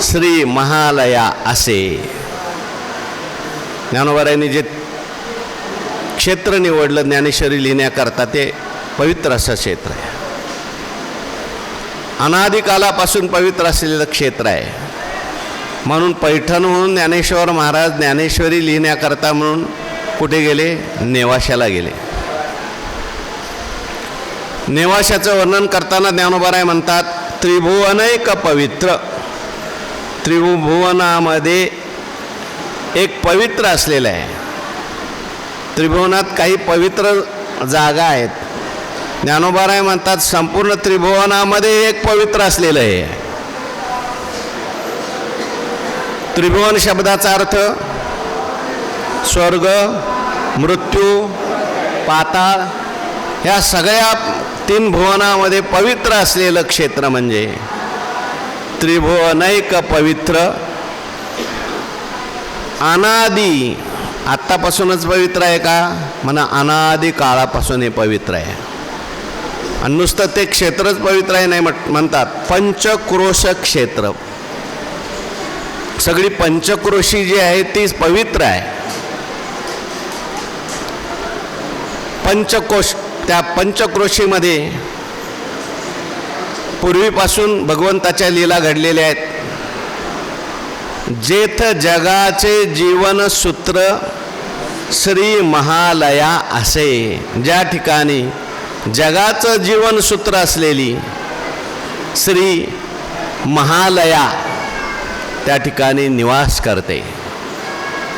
श्री महालया असे. ज्ञानोबारायांनी जे क्षेत्र निवडलं ज्ञानेश्वरी लिहिण्याकरता ते पवित्र असं क्षेत्र आहे. अनादिकालापासून पवित्र असलेलं क्षेत्र आहे. म्हणून पैठणहून ज्ञानेश्वर महाराज ज्ञानेश्वरी लिहिण्याकरता म्हणून कुठे गेले? नेवाशाला गेले. नेवाशाचं वर्णन करताना ज्ञानोबाराय म्हणतात, त्रिभुवनैक पवित्र. त्रिभुवनामध्ये एक पवित्र असलेलं आहे. त्रिभुवनात काही पवित्र जागा आहेत. ज्ञानोबाराय म्हणतात संपूर्ण त्रिभुवनामध्ये एक पवित्र असलेलं आहे. त्रिभुवन शब्दाचा अर्थ स्वर्ग, मृत्यू, पाताळ ह्या सगळ्या 3 भुवनामध्ये पवित्र असलेलं क्षेत्र म्हणजे त्रिभुवनैक पवित्र. अनादी, आत्तापासूनच पवित्र आहे का? म्हणा अनादी काळापासून हे पवित्र आहे. आणि नुसतं ते क्षेत्रच पवित्र आहे नाही म्हणतात, पंचक्रोश क्षेत्र. सगळी पंचक्रोशी जी आहे तीच पवित्र आहे. पंचकोश, त्या पंचक्रोशीमध्ये पूर्वीपासून भगवंताच्या लीला घडलेल्या आहेत. जेथ जगाचे जीवनसूत्र श्री महालया असे. ज्या ठिकाणी जगाचं जीवनसूत्र असलेली श्री महालया त्या ठिकाणी निवास करते.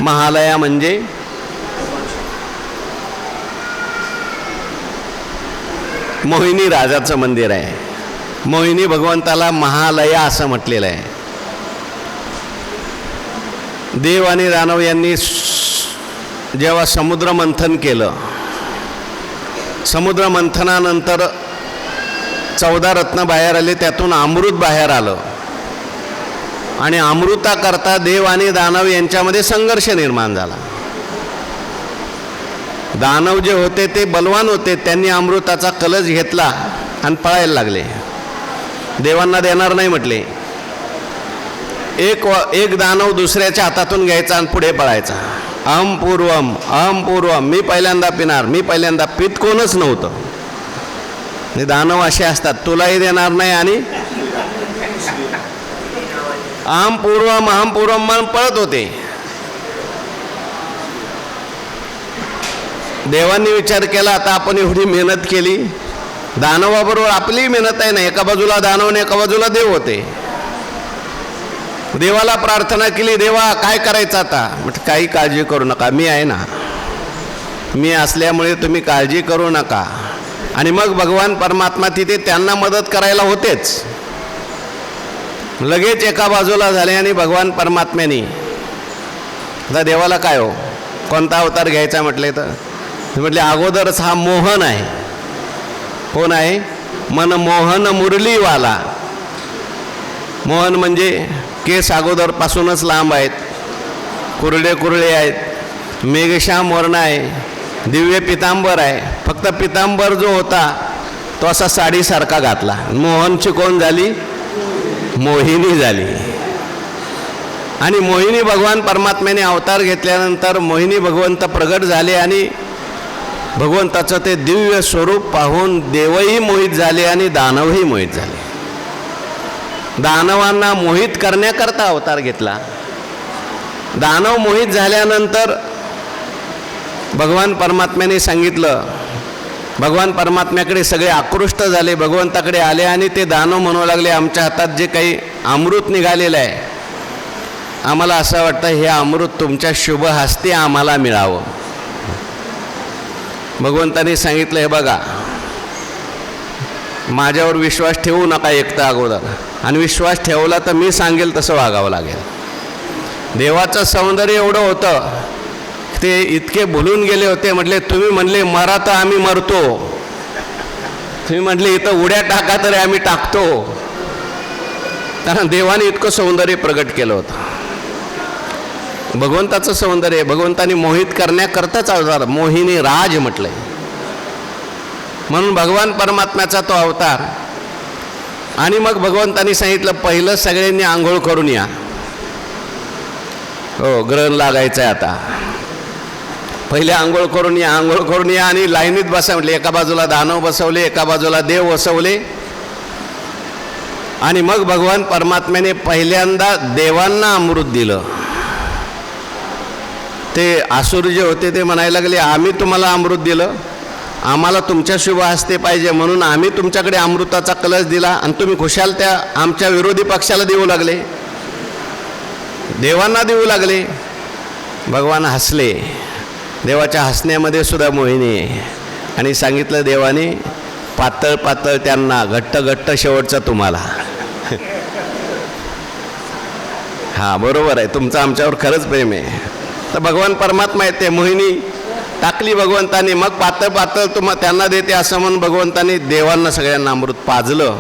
महालया म्हणजे मोहिनी राजाचं मंदिर आहे. मोहिनी भगवंताला महालया असं म्हटलेलं आहे. देव आणि दानव यांनी जेव्हा समुद्र मंथन केलं, समुद्र मंथनानंतर 14 रत्न बाहेर आले, त्यातून अमृत बाहेर आलं. आणि अमृताकरता देव आणि दानव यांच्यामध्ये संघर्ष निर्माण झाला. दानव जे होते ते बलवान होते, त्यांनी अमृताचा कलश घेतला आणि पळायला लागले. देवांना देणार नाही म्हटले. एक दानव दुसऱ्याच्या हातातून घ्यायचा आणि पुढे पळायचा. अहम पूर्वम, अहम पूर्वम, मी पहिल्यांदा पिणार, मी पहिल्यांदा. पित कोणच नव्हतं. हे दानव असे असतात, तुलाही देणार नाही आणि अहम पूर्वम म्हणून पळत होते. देवांनी विचार केला, आता आपण एवढी मेहनत केली, दानवाबरोबर आपली मेहनत आहे ना. एका बाजूला दानव आणि एका बाजूला देव होते. देवाला प्रार्थना केली, देवा काय करायचं आता? म्हटलं काही काळजी करू नका, मी आहे ना. मी असल्यामुळे तुम्ही काळजी करू नका. आणि मग भगवान परमात्मा तिथे त्यांना मदत करायला होतेच. लगेच एका बाजूला झाले आणि भगवान परमात्म्याने, आता देवाला काय हो, कोणता अवतार घ्यायचा म्हटले तर म्हटले अगोदरच हा मोहन आहे. कोण आहे? मनमोहन मुरलीवाला. मोहन म्हणजे केस अगोदरपासूनच लांब आहेत, कुरळे कुरळे आहेत, मेघश्याम वर्ण आहे, दिव्य पितांबर आहे. फक्त पितांबर जो होता तो असा साडीसारखा घातला. मोहनची कोण झाली? मोहिनी झाली. आणि मोहिनी भगवान परमात्म्याने अवतार घेतल्यानंतर मोहिनी भगवंत प्रगट झाले आणि भगवंताचं ते दिव्य स्वरूप पाहून देवही मोहित झाले आणि दानवही मोहित झाले. दानवांना मोहित करण्याकरता अवतार घेतला. दानव मोहित झाल्यानंतर भगवान परमात्म्याने सांगितलं, भगवान परमात्म्याकडे सगळे आकृष्ट झाले, भगवंताकडे आले आणि ते दानव म्हणू लागले, आमच्या हातात जे काही अमृत निघालेलं आहे, आम्हाला असं वाटतं हे अमृत तुमच्या शुभ हस्ते आम्हाला मिळावं. भगवंताने सांगितलं, हे बघा, माझ्यावर विश्वास ठेवू नका एकटा अगोदर, आणि विश्वास ठेवला तर मी सांगेल तसं वागावं लागेल. देवाचं सौंदर्य एवढं होतं, ते इतके भुलून गेले होते. म्हटले तुम्ही म्हणले मरा तर आम्ही मरतो, तुम्ही म्हटले इथं उड्या टाका तरी आम्ही टाकतो. कारण देवाने इतकं सौंदर्य प्रगट केलं होतं. भगवंताचं सौंदर्य भगवंतानी मोहित करण्याकरताच अवतार मोहिनी राज म्हटलंय. म्हणून भगवान परमात्म्याचा तो अवतार आणि मग भगवंतांनी सांगितलं पहिलं सगळ्यांनी आंघोळ करून या. हो, ग्रहण लागायचं आहे आता. पहिले आंघोळ करून या आणि लाईनीत बसा म्हटले. एका बाजूला दानव बसवले, एका बाजूला देव बसवले. आणि मग भगवान परमात्म्याने पहिल्यांदा देवांना अमृत दिलं. ते असुर जे होते ते म्हणायला लागले, आम्ही तुम्हाला अमृत दिलं, आम्हाला तुमच्या शुभ हस्ते पाहिजे म्हणून आम्ही तुमच्याकडे अमृताचा कलश दिला आणि तुम्ही खुशाल त्या आमच्या विरोधी पक्षाला देऊ लागले, देवांना देऊ लागले. भगवान हसले. देवाच्या हसण्यामध्ये सुद्धा मोहिनी आहे. आणि सांगितलं देवाने, पातळ पातळ त्यांना, घट्ट घट्ट शेवटचा तुम्हाला. हां, बरोबर आहे, तुमचं आमच्यावर खरंच प्रेम आहे. तर भगवान परमात्मा आहे, ते मोहिनी टाकली भगवंतानी. मग पातळ पातळ त्यांना देते असं म्हणून भगवंतानी देवांना सगळ्यांना अमृत पाजलं.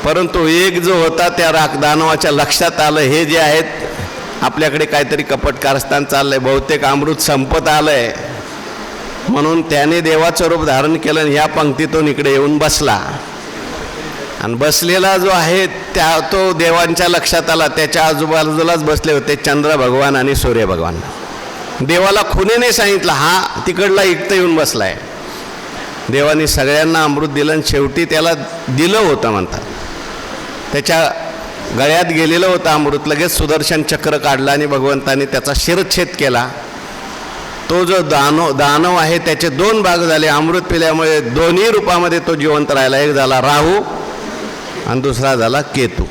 परंतु एक जो होता त्या दानवाच्या लक्षात आलं, हे जे आहेत आपल्याकडे काहीतरी कपट कारस्थान चाललंय, बहुतेक अमृत संपत आलंय. म्हणून त्याने देवाचं रूप धारण केलं आणि ह्या पंक्तीतून इकडे येऊन बसला. आणि बसलेला जो आहे तो देवांच्या लक्षात आला. त्याच्या आजूबाजूलाच बसले होते चंद्र भगवान आणि सूर्य भगवान. देवाला खुनेने सांगितलं, हा तिकडला इकडे येऊन बसलाय. देवाने सगळ्यांना अमृत दिलं आणि शेवटी त्याला दिलं होतं म्हणतात. त्याच्या गळ्यात गेलेलं होतं अमृत. लगेच सुदर्शन चक्र काढलं आणि भगवंताने त्याचा शिरच्छेद केला. तो जो दानव आहे त्याचे दोन भाग झाले. अमृत पिल्यामुळे दोन्ही रूपामध्ये तो जिवंत राहिला. एक झाला राहू आणि दुसरा झाला केतू.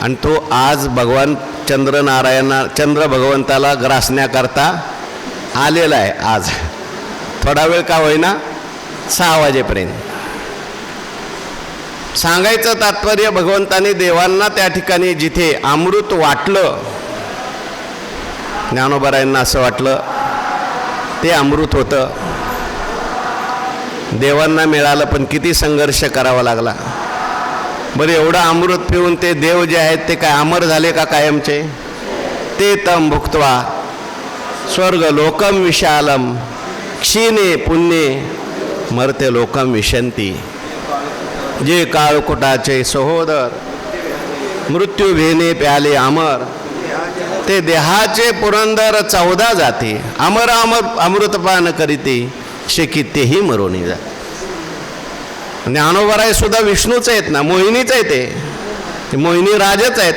आणि तो आज भगवान चंद्र भगवंताला ग्रासण्याकरता आलेला आहे. आज थोडा वेळ का होईना, 6 वाजेपर्यंत. सांगायचं तात्पर्य, भगवंताने देवांना त्या ठिकाणी जिथे अमृत वाटलं, ज्ञानोबारायांना असं वाटलं ते अमृत होतं. देवांना मिळालं पण किती संघर्ष करावा लागला. बरं, एवढं अमृत पिऊन ते देव जे आहेत ते काय अमर झाले का कायमचे? ते तम भुक्त्वा स्वर्ग लोकम विशालम क्षीणे पुण्ये मर्त्य लोकम विशंती. जे काळकुटाचे सहोदर मृत्यू भेने प्याले अमर, ते देहाचे पुरंदर 14 जाती. अमर अमृतपान करीते शेकी तेही मरोनी जाते. ज्ञानोबराय सुद्धा विष्णूच आहेत ना, मोहिनीच आहे. ते मोहिनी राजच आहेत.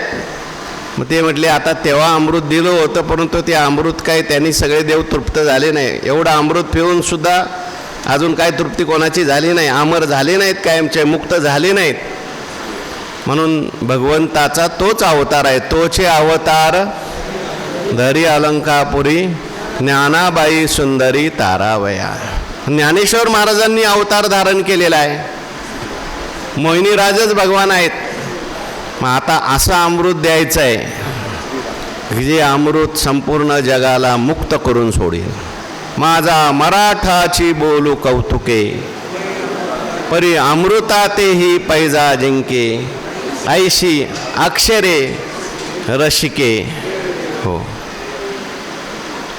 मग ते म्हटले, आता तेव्हा अमृत दिलं होतं परंतु ते अमृत काय त्यांनी सगळे देव तृप्त झाले नाही. एवढं अमृत पिऊन सुद्धा अजून काय तृप्ती कोणाची झाली नाही. अमर झाले नाहीत, कायमचे मुक्त झाले नाहीत. म्हणून भगवंताचा तोच अवतार आहे. तोचे अवतार धरी अलंकापुरी ज्ञानाबाई सुंदरी तारावया. ज्ञानेश्वर महाराजांनी अवतार धारण केलेला आहे. मोहिनी राजच भगवान आहेत. मग आता असं अमृत द्यायचं आहे जे अमृत संपूर्ण जगाला मुक्त करून सोडेल. माझा मराठाची बोलू कौतुके, परी अमृतातेही पैजा जिंके, ऐशी अक्षरे रसिके. हो,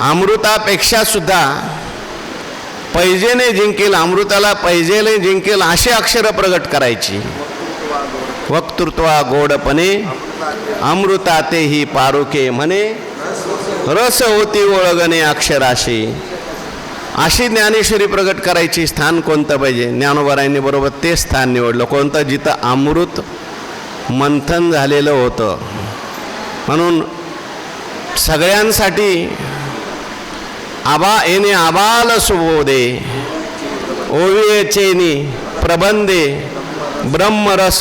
अमृतापेक्षा सुद्धा पैजेने जिंकेल, अमृताला पैजेने जिंकेल अशी अक्षरं प्रगट करायची. वक्तृत्वा गोडपणे अमृतातेही पारुके म्हणे, रस होती ओळगणे अक्षराशी. अशी ज्ञानेश्वरी प्रगट करायची. स्थान कोणतं पाहिजे? ज्ञानोबारायांनी बरोबर ते स्थान निवडलं. कोणतं? जिथं अमृत मंथन झालेलं होतं. म्हणून सगळ्यांसाठी येणे आबाल सुबोधे, ओवियचेनी प्रबंधे ब्रह्मरस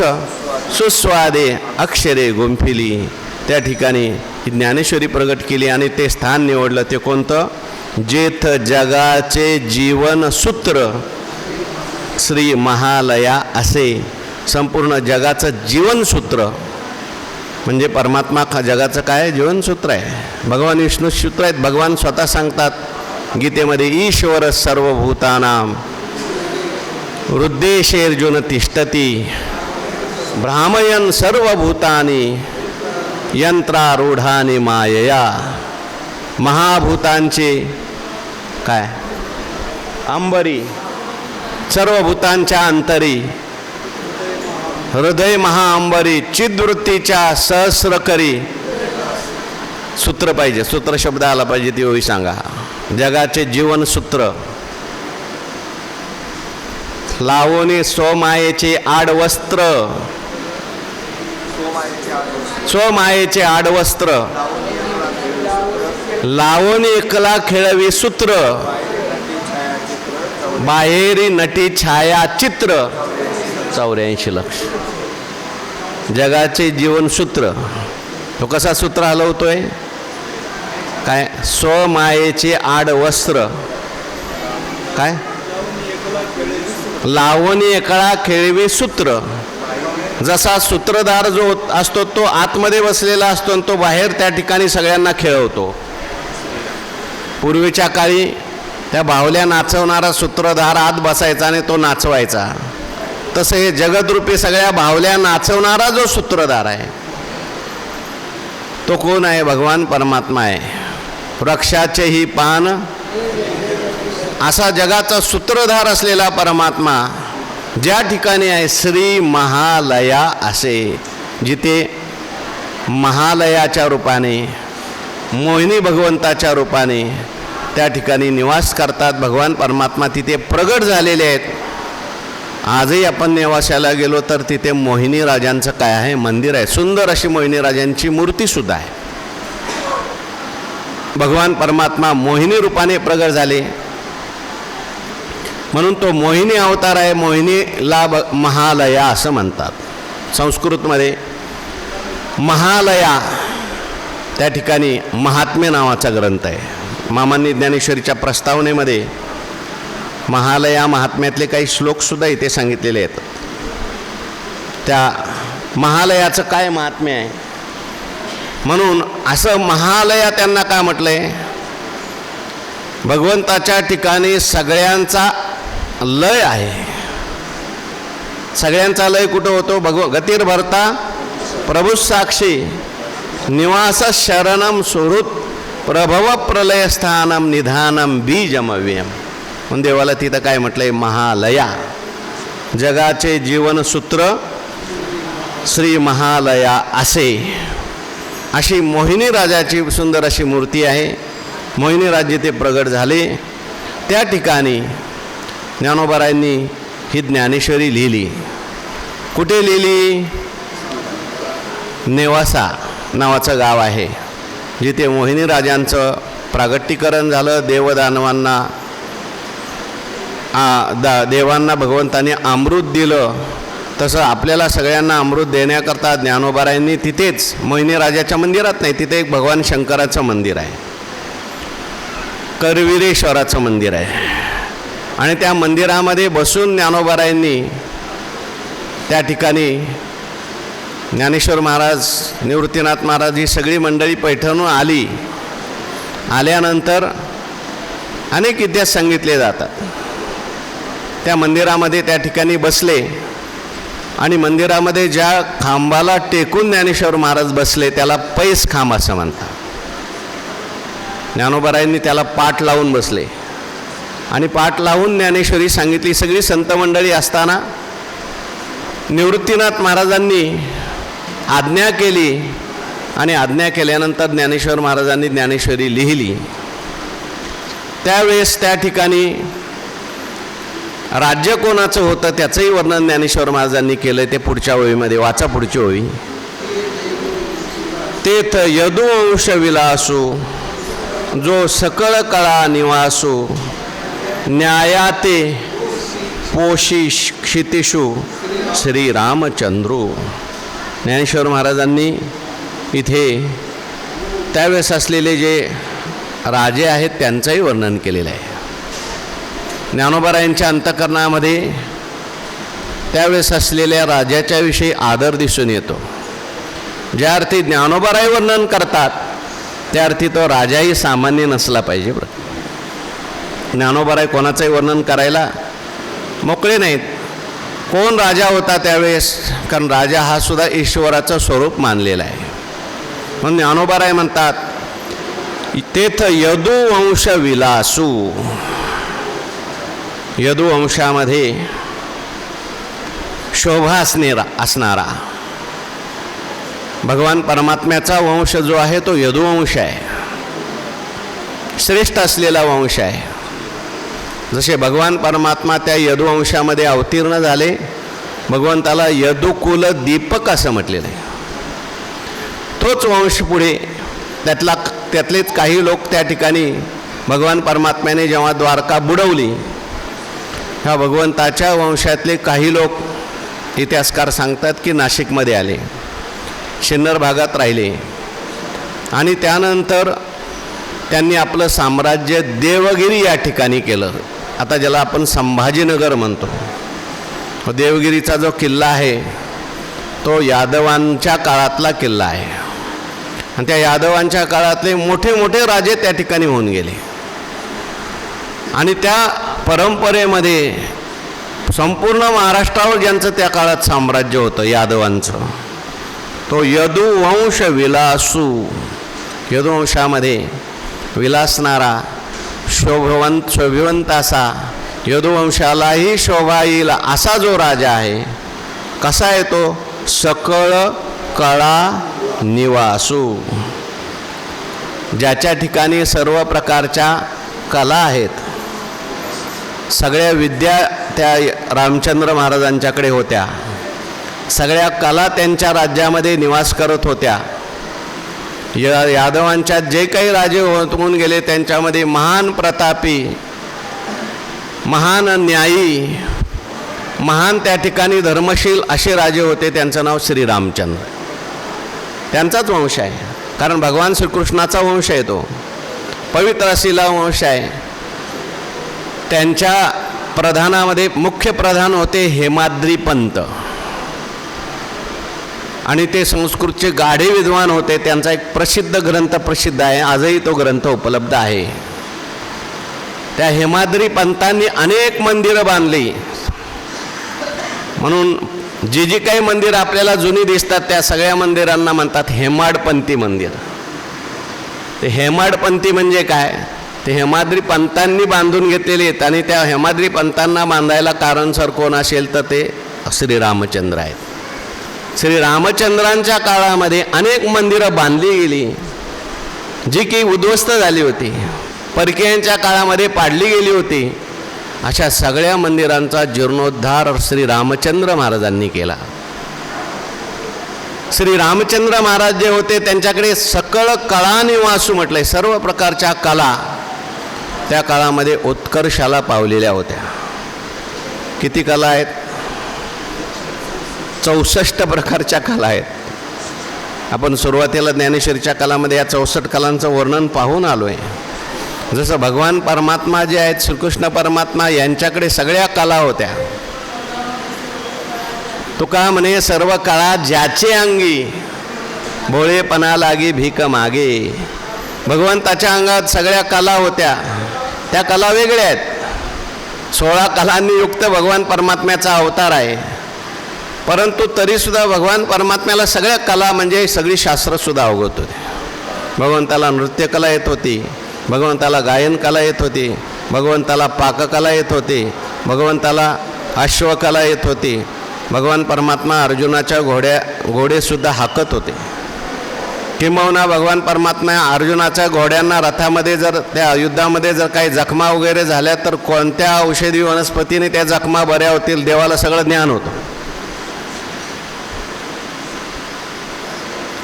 सुस्वादे अक्षरे गुंफिली. त्या ठिकाणी ज्ञानेश्वरी प्रगट केली आणि ते स्थान निवडलं. ते कोणतं? जेथ जगाचे जीवन सूत्र श्री महालया असे. संपूर्ण जगाचं जीवनसूत्र म्हणजे परमात्मा जगाचं काय जीवनसूत्र आहे. भगवान विष्णू सूत्र आहेत. भगवान स्वतः सांगतात गीतेमध्ये, ईश्वर सर्वभूतानां हृद्देशेर्जुन तिष्ठती भ्रामयन सर्वभूतानि यंत्रारूढानि मायया. महाभूतांचे काय अंबरी, सर्वभूतांच्या अंतरी हृदय महाअंबरी चिद्वृत्तीच्या सहस्र करी. सूत्र पाहिजे, सूत्र शब्द आला पाहिजे ती होई सांगा. जगाचे जीवन सूत्र. लावणी स्वमायेचे आडवस्त्र. स्वमायेचे आडवस्त्र. लावणी एकला खेळवी सूत्र. बाहेरी नटी छाया चित्र. 84 लक्ष. जगाचे जीवनसूत्र. तो कसा सूत्र हलवतोय काय? स्वमायेचे आडवस्त्र. काय? लावणी एकळा खेळवी सूत्र. जसा सूत्रधार जो असतो तो आतमध्ये बसलेला असतो आणि तो बाहेर त्या ठिकाणी सगळ्यांना खेळवतो. पूर्वीच्या काळी त्या बाहुल्या नाचवणारा सूत्रधार आत बसायचा आणि तो नाचवायचा. तसं हे जगदरूपी सगळ्या बाहुल्या नाचवणारा जो सूत्रधार आहे तो कोण आहे? भगवान परमात्मा आहे. वृक्षाचेही पान असा जगाचा सूत्रधार असलेला परमात्मा ज्या ठिकाणी आहे श्री महालया असे, जिथे महालयाच्या रूपाने मोहिनी भगवंताच्या रूपाने त्या ठिकाणी निवास करतात. भगवान परमात्मा तिथे प्रगट झालेले आहेत. आजही आपण नेवाशाला गेलो तर तिथे मोहिनी राजांचं काय आहे? मंदिर आहे. सुंदर अशी मोहिनी राजांची मूर्तीसुद्धा आहे. भगवान परमात्मा मोहिनी रूपाने प्रगट झाले म्हणून तो मोहिनी अवतार आहे. मोहिनीला महालया असं म्हणतात. संस्कृतमध्ये महालया त्या ठिकाणी महात्म्य नावाचा ग्रंथ आहे. मामांनी ज्ञानेश्वरीच्या प्रस्तावनेमध्ये महालया महात्म्यातले काही श्लोकसुद्धा इथे सांगितलेले आहेत. त्या महालयाचं काय महात्म्य आहे म्हणून असं महालया त्यांना काय म्हटलंय? भगवंताच्या ठिकाणी सगळ्यांचा लय आहे. सगळ्यांचा लय कुठं होतो? गतिर्भरता प्रभू साक्षी निवास शरणम सुहृत प्रभव प्रलयस्थानम निधानम बीजमव्यम. म्हणून देवाला तिथं काय म्हटलंय? महालया. जगाचे जीवनसूत्र श्री महालया असे. अशी मोहिनी राजाची सुंदर अशी मूर्ती आहे. मोहिनी राज ते प्रगट झाले त्या ठिकाणी ज्ञानोबारायांनी ही ज्ञानेश्वरी लिहिली. कुठे लिहिली? नेवासा नावाचं गाव आहे जिथे मोहिनी राजांचं प्रागट्यीकरण झालं. देवदानवांना देवांना भगवंताने अमृत दिलं. तसं आपल्याला सगळ्यांना अमृत देण्याकरता ज्ञानोबारायांनी तिथेच मोहिनी राजाच्या मंदिरात नाही, तिथे एक भगवान शंकराचं मंदिर आहे, करवीरेश्वराचं मंदिर आहे. आणि त्या मंदिरामध्ये बसून ज्ञानोबारायांनी त्या ठिकाणी ज्ञानेश्वर महाराज, निवृत्तीनाथ महाराज ही सगळी मंडळी पैठणहून आली. आल्यानंतर अनेक इतिहास सांगितले जातात. त्या मंदिरामध्ये त्या ठिकाणी बसले आणि मंदिरामध्ये ज्या खांबाला टेकून ज्ञानेश्वर महाराज बसले त्याला पैस खांब असं म्हणतात. ज्ञानोबारायांनी त्याला पाठ लावून बसले आणि पाठ लावून ज्ञानेश्वरी सांगितली. सगळी संत मंडळी असताना निवृत्तीनाथ महाराजांनी आज्ञा केली आणि आज्ञा केल्यानंतर ज्ञानेश्वर महाराजांनी ज्ञानेश्वरी लिहिली. त्यावेळेस त्या ठिकाणी राज्य कोणाचं होतं त्याचंही वर्णन ज्ञानेश्वर महाराजांनी केलं. ते पुढच्या ओळीमध्ये वाचा. पुढची ओळी. तेथ यदुवंश विलासू जो सकळ कळा निवासू न्यायाते पोशी क्षितिषू श्रीरामचंद्रू. ज्ञानेश्वर महाराजांनी इथे त्यावेळेस असलेले जे राजे आहेत त्यांचंही वर्णन केलेलं आहे. ज्ञानोबारायांच्या अंतःकरणामध्ये त्यावेळेस असलेल्या राजाच्या विषयी आदर दिसून येतो. ज्या अर्थी ज्ञानोबाराय वर्णन करतात त्या अर्थी तो राजाही सामान्य नसला पाहिजे. बरं, ज्ञानोबाराय कोणाचंही वर्णन करायला मोकळे नाहीत. कोण राजा होता त्यावेळेस? कारण राजा हा सुद्धा ईश्वराचं स्वरूप मानलेला आहे. म्हणून ज्ञानोबाराय म्हणतात तेथ यदुवंश विलासू. यदुवंशामध्ये शोभा असणारा भगवान परमात्म्याचा वंश जो आहे तो यदुवंश आहे, श्रेष्ठ असलेला वंश आहे. जसे भगवान परमात्मा त्या यदुवंशामध्ये अवतीर्ण झाले, भगवंताला यदुकुल दीपक असं म्हटलेलं आहे. तोच वंश पुढे त्यातलेच काही लोक त्या ठिकाणी भगवान परमात्म्याने जेव्हा द्वारका बुडवली, ह्या भगवंताच्या वंशातले काही लोक इतिहासकार सांगतात की नाशिकमध्ये आले, शिन्नर भागात राहिले आणि त्यानंतर त्यांनी आपलं साम्राज्य देवगिरी या ठिकाणी केलं. आता ज्याला आपण संभाजीनगर म्हणतो. देवगिरीचा जो किल्ला आहे तो यादवांच्या काळातला किल्ला आहे आणि त्या यादवांच्या काळातले मोठे मोठे राजे त्या ठिकाणी होऊन गेले आणि त्या परंपरेमध्ये संपूर्ण महाराष्ट्रावर ज्यांचं त्या काळात साम्राज्य होतं यादवांचं, तो यदुवंश विलासू, यदुवंशामध्ये विलासणारा शोभिवंत असा, यदुवंशालाही शोभा येईल असा जो राजा आहे. कसा आहे तो? सकळ कळा निवासू, ज्याच्या ठिकाणी सर्व प्रकारच्या कला आहेत. सगळ्या विद्या त्या रामचंद्र महाराजांच्याकडे होत्या, सगळ्या कला त्यांच्या राज्यामध्ये निवास करत होत्या. यादवांच्या जे काही राजे होऊन गेले त्यांच्यामध्ये महान प्रतापी, महान न्यायी, महान त्या ठिकाणी धर्मशील असे राजे होते. त्यांचं नाव श्रीरामचंद्र, त्यांचाच वंश आहे. कारण भगवान श्रीकृष्णाचा वंश आहे, तो पवित्र असलेला वंश आहे. त्यांच्या प्रधानामध्ये मुख्य प्रधान होते हेमाद्री पंत आणि ते संस्कृतचे गाढे विद्वान होते. त्यांचा एक प्रसिद्ध ग्रंथ प्रसिद्ध आहे, आजही तो ग्रंथ उपलब्ध आहे. त्या हेमाद्री पंतांनी अनेक मंदिरं बांधली. म्हणून जी जी काही मंदिरं आपल्याला जुनी दिसतात त्या सगळ्या मंदिरांना म्हणतात हेमाडपंथी मंदिर. ते हेमाडपंथी म्हणजे काय? ते हेमाद्री पंतांनी बांधून घेतलेले आहेत आणि त्या हेमाद्री पंतांना बांधायला कारणसर कोण असेल तर ते श्रीरामचंद्र आहेत. श्रीरामचंद्रांच्या काळामध्ये अनेक मंदिरं बांधली गेली जी की उद्ध्वस्त झाली होती, परकीयांच्या काळामध्ये पाडली गेली होती. अशा सगळ्या मंदिरांचा जीर्णोद्धार श्रीरामचंद्र महाराजांनी केला. श्रीरामचंद्र महाराज जे होते त्यांच्याकडे सकळ कळा निवासू म्हटलंय. सर्व प्रकारच्या कला त्या काळामध्ये उत्कर्षाला पावलेल्या होत्या. किती कला आहेत? 64 प्रकारच्या कला आहेत. आपण सुरुवातीला ज्ञानेश्वरीच्या कलामध्ये या 64 कलांचं वर्णन पाहून आलो आहे. जसं भगवान परमात्मा जे आहेत, श्रीकृष्ण परमात्मा, यांच्याकडे सगळ्या कला होत्या. तुका म्हणे सर्व कळा ज्याचे अंगी, भोळेपणा लागी भीक मागे. भगवंताच्या अंगात सगळ्या कला होत्या. त्या कला वेगळ्या आहेत. 16 कलांनी युक्त भगवान परमात्म्याचा अवतार आहे. परंतु तरीसुद्धा भगवान परमात्म्याला सगळ्या कला म्हणजे सगळी शास्त्रसुद्धा अवगत होते. भगवंताला नृत्यकला येत होती, भगवंताला गायन कला येत होती, भगवंताला पाककला येत होती, भगवंताला अश्वकला येत होती. भगवान परमात्मा अर्जुनाच्या घोडेसुद्धा हाकत होते. किंबहुना भगवान परमात्मा अर्जुनाच्या घोड्यांना रथामध्ये जर त्या युद्धामध्ये जर काही जखमा वगैरे झाल्या तर कोणत्या औषधी वनस्पतीने त्या जखमा बऱ्या होतील देवाला सगळं ज्ञान होतं.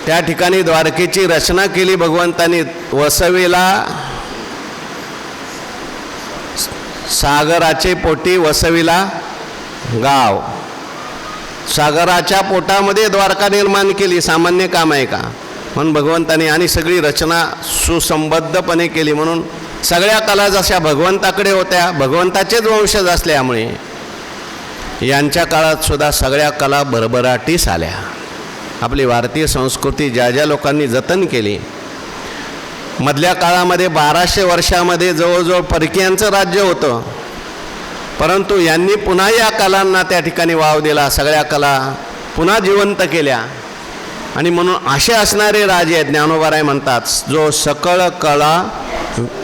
त्या ठिकाणी द्वारकेची रचना केली भगवंतांनी. वसवीला सागराचे पोटी, वसवीला गाव. सागराच्या पोटामध्ये द्वारका निर्माण केली. सामान्य काम आहे का? म्हणून भगवंताने आणि सगळी रचना सुसंबद्धपणे केली. म्हणून सगळ्या कला जशा भगवंताकडे होत्या, भगवंताचेच वंशज असल्यामुळे यांच्या काळात सुद्धा सगळ्या कला भरभराटीस आल्या. आपली भारतीय संस्कृती ज्या ज्या लोकांनी जतन केली. मधल्या काळामध्ये 1200 वर्षामध्ये जवळजवळ परकीयांचं राज्य होतं, परंतु यांनी पुन्हा या कलांना त्या ठिकाणी वाव दिला. सगळ्या कला पुन्हा जिवंत केल्या. आणि म्हणून असे असणारे राजे आहेत. ज्ञानोबाराय म्हणतात, जो सकळ कला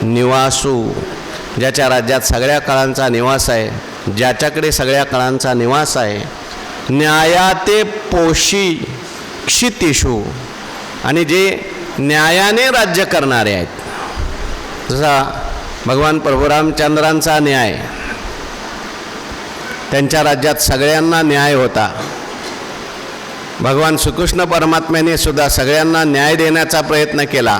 निवासू, ज्याच्या राज्यात सगळ्या कलांचा निवास आहे, ज्याच्याकडे सगळ्या कलांचा निवास आहे, न्यायाते पोषी क्षितिषु, आणि जे न्यायाने राज्य करणारे आहेत. जसा भगवान प्रभू रामचंद्रांचा न्याय, त्यांच्या राज्यात सगळ्यांना न्याय होता. भगवान श्रीकृष्ण परमात्म्याने सुद्धा सगळ्यांना न्याय देण्याचा प्रयत्न केला.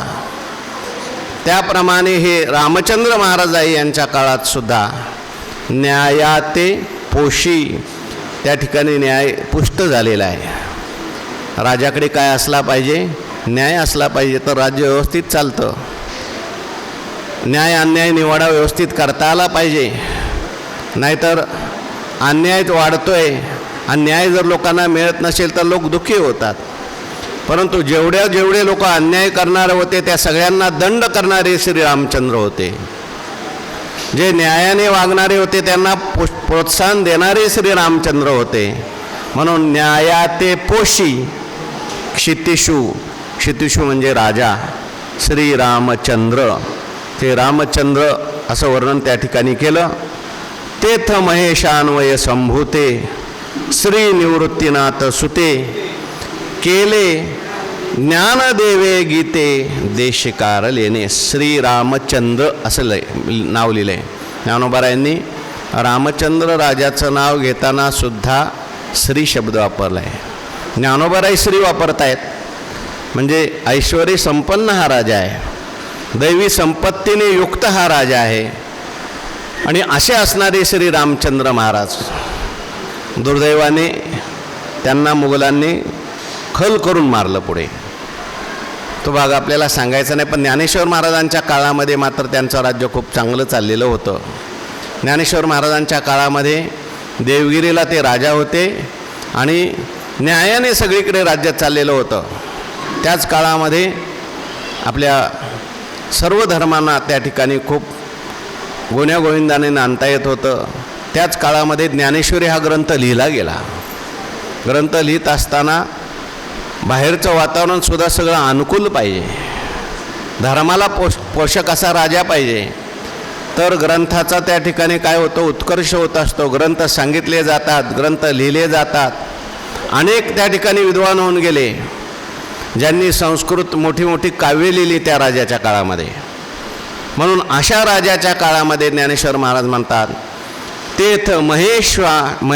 त्याप्रमाणे हे रामचंद्र महाराज यांच्या काळात सुद्धा न्यायाते पोषी, त्या ठिकाणी न्याय पुष्ट झालेला आहे. राजाकडे काय असला पाहिजे? न्याय असला पाहिजे, तर राज्य व्यवस्थित चालतं. न्याय अन्याय निवाडा व्यवस्थित करता आला पाहिजे, नाहीतर अन्याय वाढतोय आणि न्याय जर लोकांना मिळत नसेल तर लोक दुःखी होतात. परंतु जेवढे लोक अन्याय करणारे होते त्या सगळ्यांना दंड करणारे श्री रामचंद्र होते. जे न्यायाने वागणारे होते त्यांना प्रोत्साहन देणारे श्री रामचंद्र होते. म्हणून न्यायाते पोषी क्षितिषु, क्षितिषु म्हणजे राजा, श्री रामचंद्र, ते रामचंद्र असं वर्णन त्या ठिकाणी केलं. तेथ महेशान्वय संभूते श्री निवृत्तीनाथ सुते, केले ज्ञानदेवे गीते देशकार लेणे. श्री रामचंद्र असं नाव लिहिलं आहे. ज्ञानोबारायांनी रामचंद्र राजाचं नाव घेताना सुद्धा श्री शब्द वापरला आहे. ज्ञानोबाराय श्री वापरत आहेत, म्हणजे ऐश्वरी संपन्न हा राजा आहे, दैवी संपत्तीने युक्त हा राजा आहे. आणि असे असणारे श्री रामचंद्र महाराज, दुर्दैवाने त्यांना मुघलांनी खल करून मारलं. पुढे तो भाग आपल्याला सांगायचा नाही, पण ज्ञानेश्वर महाराजांच्या काळामध्ये मात्र त्यांचं राज्य खूप चांगलं चाललेलं होतं. ज्ञानेश्वर महाराजांच्या काळामध्ये देवगिरीला ते राजा होते आणि न्यायाने सगळीकडे राज्य चाललेलं होतं. त्याच काळामध्ये आपल्या सर्व धर्मांना त्या ठिकाणी खूप गुण्यागोविंदाने नांदता येत होतं. त्याच काळामध्ये ज्ञानेश्वरी हा ग्रंथ लिहिला गेला. ग्रंथ लिहित असताना बाहेरचं वातावरणसुद्धा सगळं अनुकूल पाहिजे, धर्माला पोषक असा राजा पाहिजे, तर ग्रंथाचा त्या ठिकाणी काय होतं, उत्कर्ष होत असतो. ग्रंथ सांगितले जातात, ग्रंथ लिहिले जातात. अनेक त्या ठिकाणी विद्वान होऊन गेले, ज्यांनी संस्कृत मोठी मोठी काव्ये लिहिली त्या राजाच्या काळामध्ये. म्हणून अशा राजाच्या काळामध्ये ज्ञानेश्वर महाराज म्हणतात, तेथ